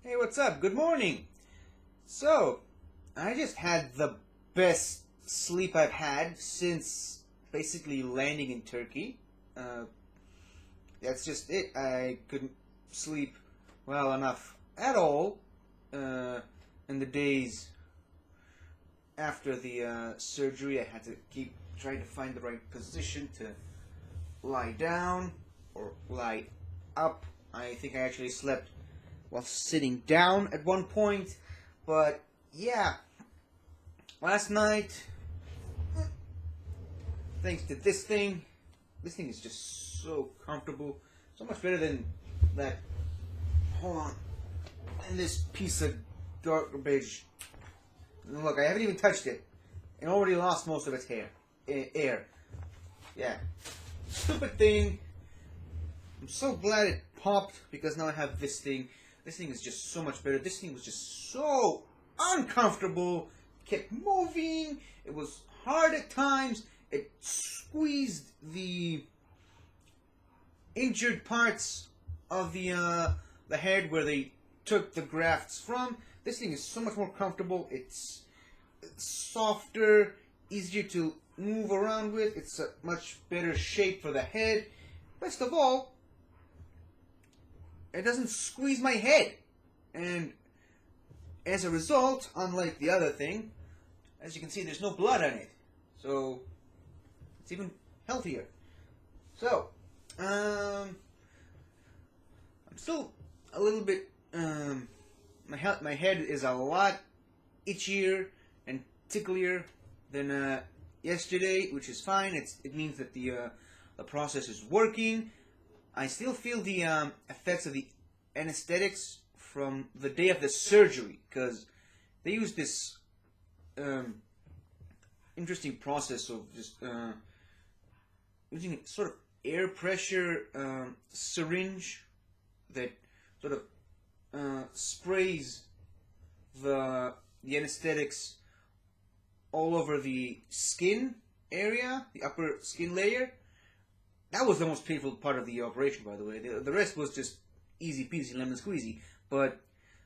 Hey, what's up? Good morning. So, I just had the best sleep I've had since basically landing in Turkey. Uh, that's just it. I couldn't sleep well enough at all in the days after the surgery. I had to keep trying to find the right position to lie down or lie up. I think I actually slept while sitting down at one point. But yeah, last night, thanks to this thing is just so comfortable, so much better than that. Hold on, and this piece of garbage. Look, I haven't even touched it, and already lost most of its air. Yeah, stupid thing. I'm so glad it popped because now I have this thing. This thing is just so much better. This thing was just so uncomfortable. Kept moving. It was hard at times. It squeezed the injured parts of the head where they took the grafts from. This thing is so much more comfortable. It's softer, easier to move around with. It's a much better shape for the head. Best of all, it doesn't squeeze my head. And as a result, unlike the other thing, as you can see, there's no blood on it. So, it's even healthier. So, I'm still a little bit, my head is a lot itchier and ticklier than yesterday, which is fine. It means that the process is working. I still feel the effects of the anesthetics from the day of the surgery, because they use this interesting process of just using sort of air pressure syringe that sort of sprays the anesthetics all over the skin area, the upper skin layer. That was the most painful part of the operation, by the way. The rest was just easy peasy, lemon squeezy. But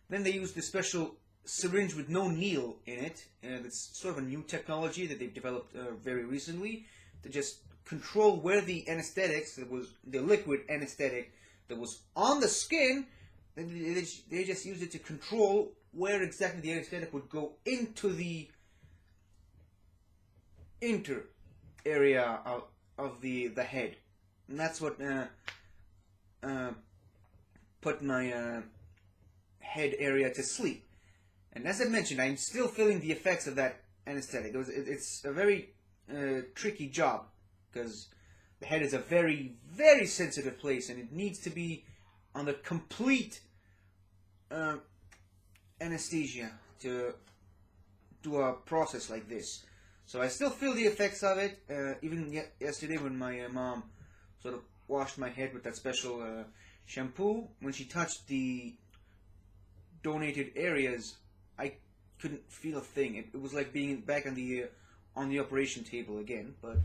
then they used this special syringe with no needle in it, and it's sort of a new technology that they've developed very recently to just control where the anesthetics, that was the liquid anesthetic that was on the skin, they just used it to control where exactly the anesthetic would go into the inner area of the head. And that's what put my head area to sleep. And as I mentioned, I'm still feeling the effects of that anesthetic. It's a very tricky job because the head is a very, very sensitive place, and it needs to be on the complete anesthesia to do a process like this. So I still feel the effects of it, even yesterday when my mom sort of washed my head with that special shampoo. When she touched the donated areas, I couldn't feel a thing. It was like being back on the operation table again. But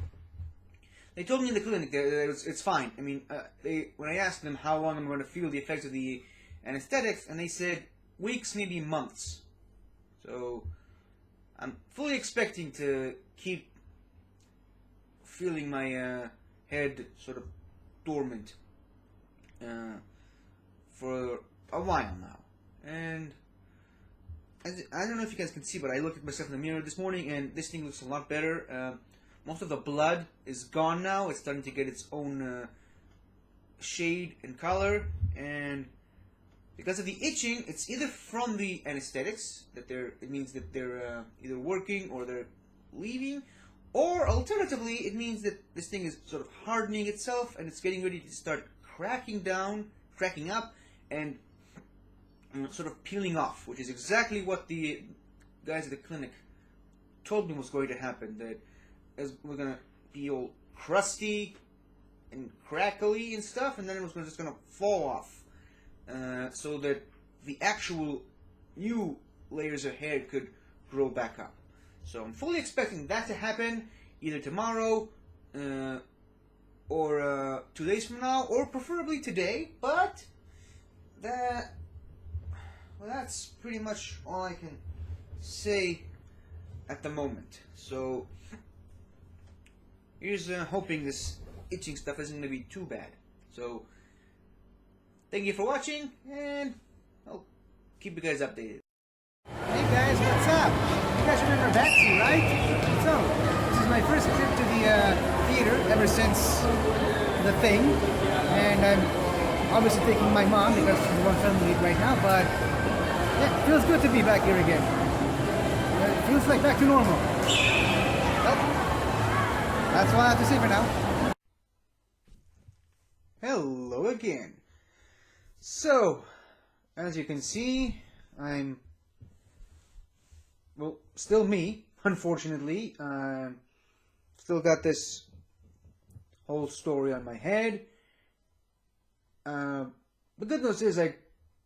they told me in the clinic that it's fine. I mean, when I asked them how long I'm going to feel the effects of the anesthetics, and they said weeks, maybe months. So I'm fully expecting to keep feeling my head sort of dormant for a while now. And I don't know if you guys can see, but I looked at myself in the mirror this morning, and this thing looks a lot better. Most of the blood is gone now. It's starting to get its own shade and color, and because of the itching, it's either from the anesthetics it means that they're either working or they're leaving, or alternatively, it means that this thing is sort of hardening itself and it's getting ready to start cracking up, and sort of peeling off, which is exactly what the guys at the clinic told me was going to happen. That as we're gonna be all crusty and crackly and stuff, and then it was just gonna fall off, so that the actual new layers of hair could grow back up. So I'm fully expecting that to happen either tomorrow or 2 days from now, or preferably today. But that that's pretty much all I can say at the moment. So here's hoping this itching stuff isn't going to be too bad. So thank you for watching, and I'll keep you guys updated. Hey guys, what's up? You guys remember Betsy, right? So, this is my first trip to the theater ever since The Thing, and I'm obviously taking my mom because she's the one filming it right now, but yeah, it feels good to be back here again. It feels like back to normal. Well, that's all I have to say for now. Hello again. So, as you can see, I'm, well, still me, unfortunately. Still got this whole story on my head. The good news is I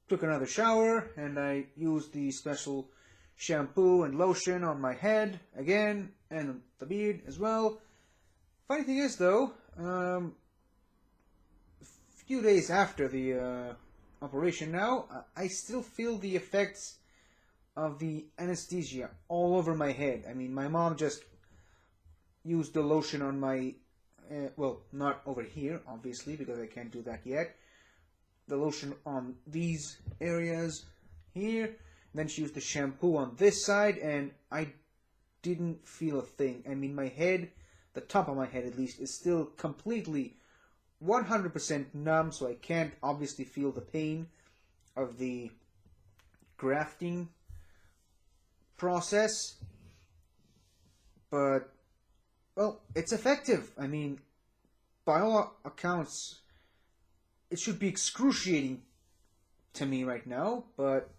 took another shower and I used the special shampoo and lotion on my head again, and the beard as well. Funny thing is though, a few days after the operation now, I still feel the effects of the anesthesia all over my head. I mean, my mom just used the lotion on my, well, not over here, obviously, because I can't do that yet. The lotion on these areas here. Then she used the shampoo on this side, and I didn't feel a thing. I mean, my head, the top of my head at least, is still completely 100% numb, so I can't obviously feel the pain of the grafting process. But, well, it's effective. I mean, by all accounts, it should be excruciating to me right now, but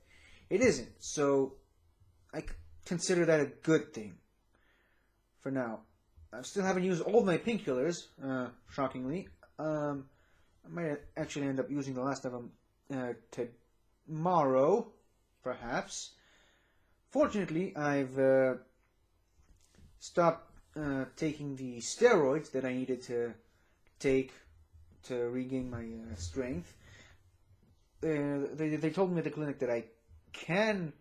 it isn't. So I consider that a good thing for now. I still haven't used all of my painkillers, shockingly. I might actually end up using the last of them tomorrow, perhaps. Fortunately, I've stopped taking the steroids that I needed to take to regain my strength. They told me at the clinic that I can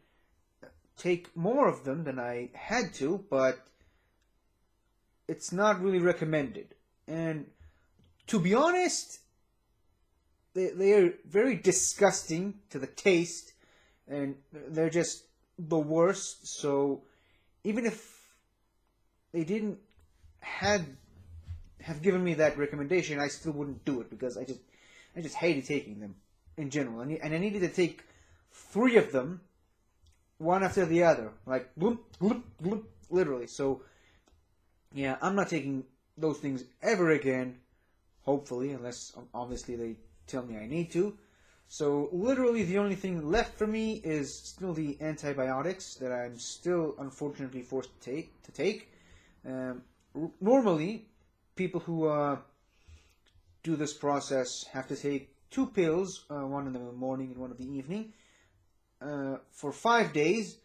take more of them than I had to, but it's not really recommended. And to be honest, they are very disgusting to the taste, and they're just the worst. So even if they didn't have given me that recommendation, I still wouldn't do it, because I just hated taking them in general, and I needed to take 3 of them, one after the other, like bloop, bloop, bloop, literally. So yeah, I'm not taking those things ever again, hopefully, unless obviously they tell me I need to. So literally the only thing left for me is still the antibiotics that I'm still unfortunately forced to take. Normally, people who do this process have to take 2 pills, one in the morning and one in the evening, for 5 days.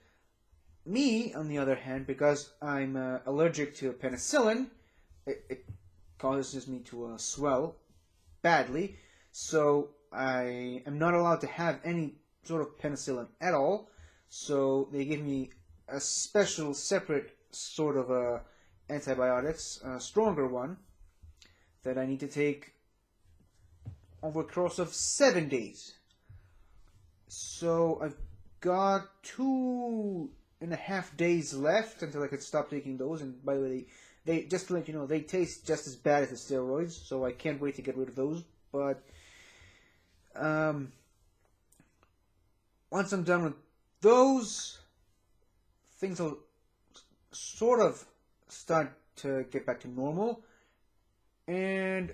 Me, on the other hand, because I'm allergic to penicillin, it causes me to swell badly, so I am not allowed to have any sort of penicillin at all. So they give me a special, separate sort of antibiotics, a stronger one, that I need to take over a course of 7 days. So I've got 2.5 days left until I could stop taking those. And by the way, they just to let you know, they taste just as bad as the steroids, so I can't wait to get rid of those. But once I'm done with those, things will sort of start to get back to normal. And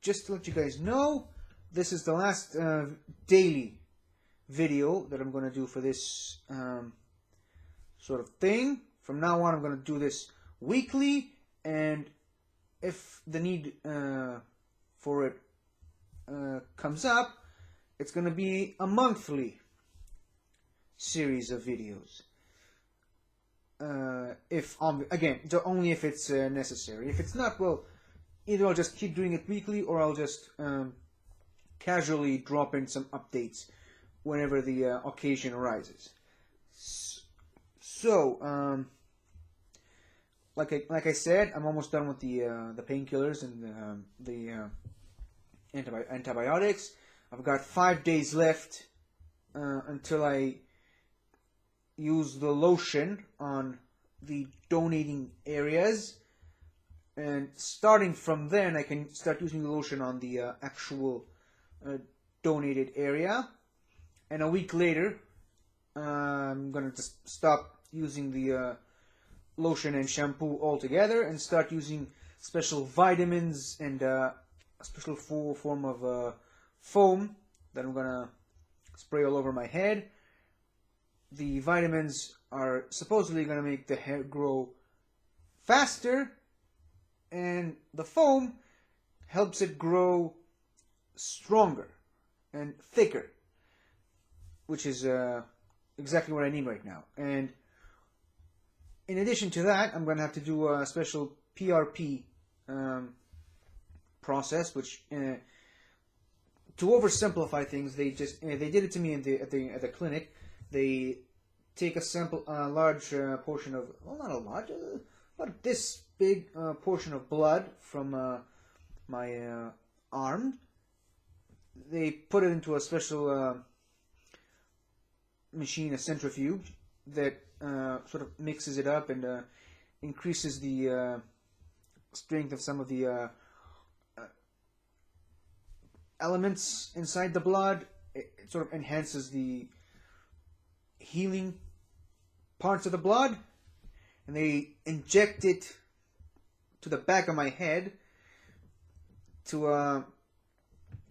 just to let you guys know, this is the last daily video that I'm going to do for this sort of thing. From now on, I'm going to do this weekly, and if the need for it comes up, it's going to be a monthly series of videos. If again, only if it's necessary. If it's not, well, either I'll just keep doing it weekly, or I'll just casually drop in some updates whenever the occasion arises. So, like I said, I'm almost done with the painkillers and the antibiotics. I've got 5 days left until I use the lotion on the donating areas, and starting from then I can start using the lotion on the actual donated area. And a week later, I'm gonna just stop using the lotion and shampoo altogether and start using special vitamins and a special form of foam that I'm gonna spray all over my head. The vitamins are supposedly gonna make the hair grow faster, and the foam helps it grow stronger and thicker, which is exactly what I need right now. And in addition to that, I'm going to have to do a special PRP process, which, to oversimplify things, they did it to me at the clinic. They take a large portion of, well, not a large, about this big portion of blood from my arm. They put it into a special machine, a centrifuge, that sort of mixes it up and increases the strength of some of the elements inside the blood. It sort of enhances the healing parts of the blood, and they inject it to the back of my head to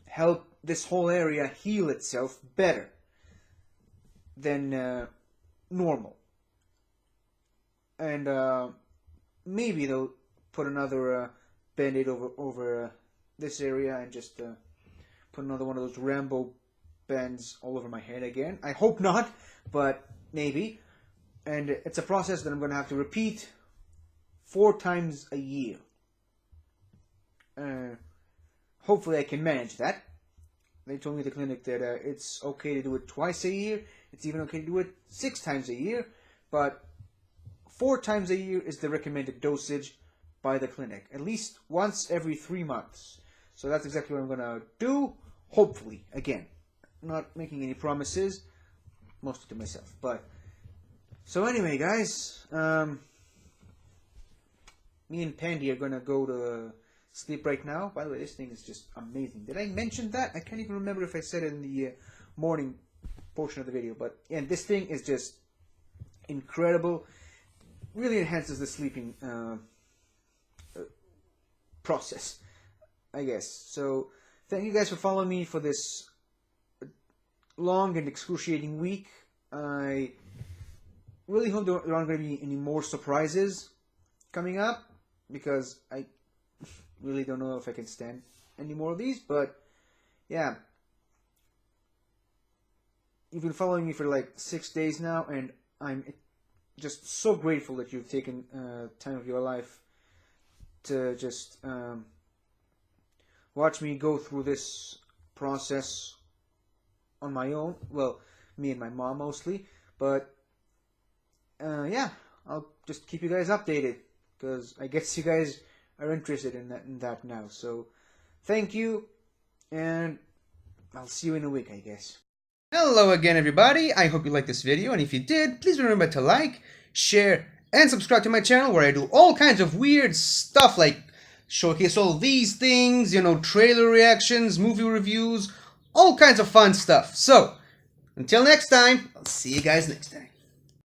help this whole area heal itself better than normal. And maybe they'll put another band-aid over this area and just put another one of those Rambo bands all over my head again. I hope not, but maybe. And it's a process that I'm going to have to repeat 4 times a year. Hopefully I can manage that. They told me at the clinic that it's okay to do it twice a year. It's even okay to do it 6 times a year. But 4 times a year is the recommended dosage by the clinic. At least once every 3 months. So that's exactly what I'm going to do. Hopefully. Again, I'm not making any promises. Mostly to myself. But so anyway, guys. Me and Pandy are going to go to sleep right now. By the way, this thing is just amazing. Did I mention that? I can't even remember if I said it in the morning portion of the video. But yeah, this thing is just incredible. Really enhances the sleeping process, I guess. So thank you guys for following me for this long and excruciating week. I really hope there aren't going to be any more surprises coming up, because I really don't know if I can stand any more of these. But yeah, you've been following me for like 6 days now, and I'm just so grateful that you've taken time of your life to just watch me go through this process on my own. Well, me and my mom mostly, but yeah, I'll just keep you guys updated, because I guess you guys are interested in that now. So thank you, and I'll see you in a week, I guess. Hello again, everybody. I hope you liked this video, and if you did, please remember to like, share, and subscribe to my channel, where I do all kinds of weird stuff, like showcase all these things, you know, trailer reactions, movie reviews, all kinds of fun stuff. So until next time, I'll see you guys next time.